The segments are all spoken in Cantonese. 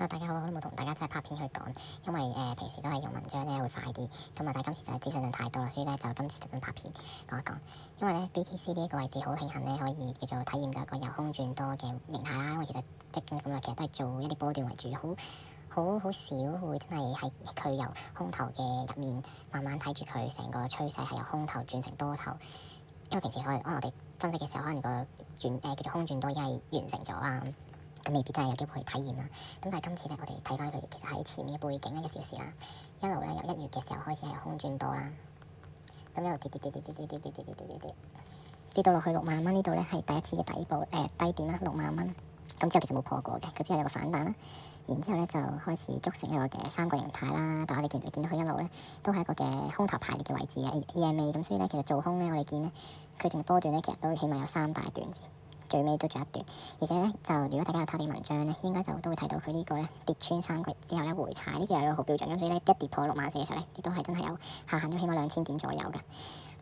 大家好，好耐冇同大家真係拍片去講，因為平時都係用文章咧會快啲，咁但係今次就係資訊量太多啦，所以咧就今次特登拍片講一講。因為咧 BTC 呢一個位置好慶幸咧可以叫做體驗到一個由空轉多嘅形態啦，因為其實即係咁啊，其實都係做一啲波段為主，好少會真係喺佢由空頭嘅入面慢慢睇住佢成個趨勢係由空頭轉成多頭，因為平時可能我哋分析嘅時候，可能個叫做空轉多已經係完成咗啊。咁未必真係有機會去體驗啦。咁但係今次咧，我哋睇翻佢其實喺前面嘅背景咧1小時啦，一路咧由1月嘅時候開始係由空轉多啦，咁一路跌到落去6萬蚊呢度咧係第一次嘅底部低點啦，6萬蚊。咁之後其實冇破過嘅，佢之後有個反彈啦，然之後咧就開始築成一個嘅三角形態啦。但係我哋見到佢一路咧都係一個嘅空頭排列嘅位置啊 EMA。咁所以咧其實做空咧我哋見咧佢淨係波段咧其實都起碼有3大段先。最尾都仲有一段，而且咧就如果大家有睇啲文章咧，應該就都會睇到佢呢個咧跌穿3個月之後咧回踩，呢個又有好標準，咁所以咧一跌破6萬4嘅時候咧，亦都係真係有下行咗起碼2000點左右嘅。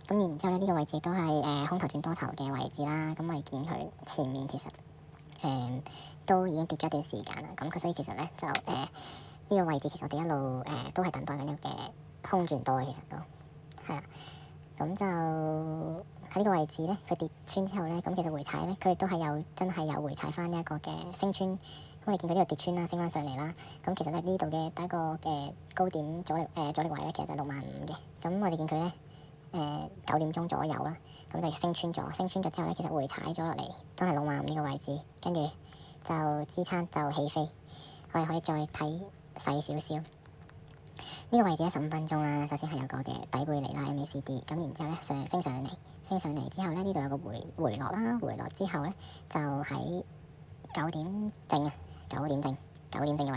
咁然之後咧呢個位置都係空頭轉多頭嘅位置啦。咁我哋見佢前面其實都已經跌咗一段時間啦。咁佢所以其實咧就呢個位置其實我哋一路都係等待緊呢個嘅空轉多嘅，其實都係啦。咁就喺呢個位置咧，佢跌穿之後咧，咁其實回踩咧，佢亦都係真係有回踩翻呢一個嘅升穿。咁你見佢呢度跌穿啦，升翻上嚟啦。咁其實咧呢度嘅第一個嘅高點阻力位咧，其實就係6萬5嘅。咁我哋見佢咧9點鐘左右啦，咁就升穿咗之後咧，其實回踩咗落嚟，真係6萬5呢個位置，跟住就支撐就起飛。我哋可以再睇細少少。呢個位置15分鐘啦，首先係有個嘅底背離啦 MACD，咁然之後咧升上嚟之後咧，呢度有個回落啦，回落之後咧就喺9點正嘅位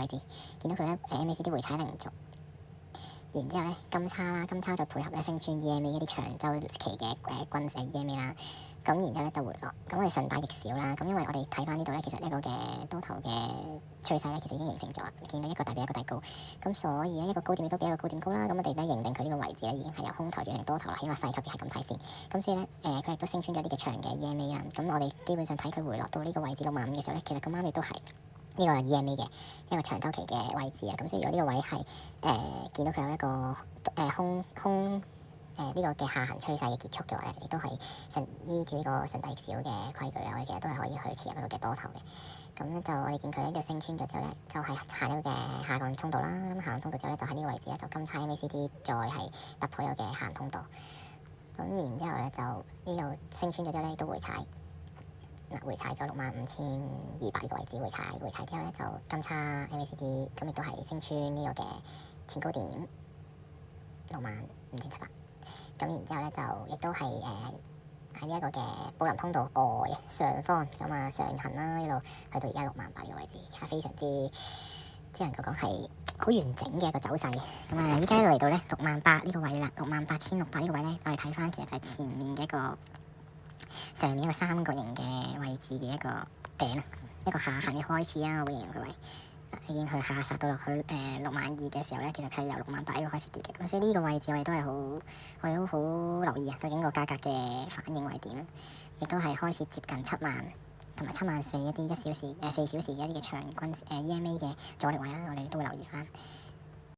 置，見到佢咧MACD 回踩零續，然之後咧金叉就配合咧升穿 EMA 一啲長週期嘅均線 EMA 啦。咁然之後咧就回落，咁我哋順帶逆少啦。咁因為我哋睇翻呢度咧，其實呢個嘅多頭嘅趨勢咧，其實已經形成咗，見到一個大比一個大高，咁所以咧一個高點亦都比一個高點高啦。咁我哋咧認定佢呢個位置咧已經係由空頭轉成多頭啦，起碼細級別係咁睇先。咁所以咧佢亦都升穿咗呢個長嘅 EMA 啦。咁我哋基本上睇佢回落到呢個位置6萬5嘅時候咧，其實咁啱亦都係呢個 EMA 嘅一個長週期嘅位置啊。咁所以如果呢個位係見到佢有一個呢個嘅下行趨勢嘅結束嘅話咧，亦都係依照呢個順帶逆少嘅規矩咧，我哋其實都係可以去持入一個嘅多頭嘅。咁咧就我哋見佢呢個升穿咗之後咧，就係行呢個嘅下降通道啦。咁下降通道之後咧，就喺呢個位置咧就金叉 MACD 再係突破呢個嘅下行通道。咁然之後咧就呢度升穿咗之後咧都回踩咗65200呢個位置回踩之後咧就金叉 MACD 咁亦都係升穿呢個嘅前高點65700。咁然之後咧就亦都係喺呢一個嘅寶林通道外上方咁啊上行啦，一路去到而家6萬8呢個位置，係非常之只能夠講係好完整嘅一個走勢。咁啊依家嚟到咧6萬8呢個位啦，68600呢個位咧，我哋睇翻其實就係前面嘅一個上面一個三角形嘅位置嘅一個頂啦，一個下行嘅開始啊，我會形容佢為。已經去下殺到落去6萬2嘅時候咧，其實佢係由6萬8呢個開始跌嘅。咁所以呢個位置我哋都係我哋都好留意啊，究竟個價格嘅反應為點，亦都係開始接近7萬同埋7萬4一啲4小時嘅一啲嘅長均EMA 嘅阻力位啦，我哋都會留意翻。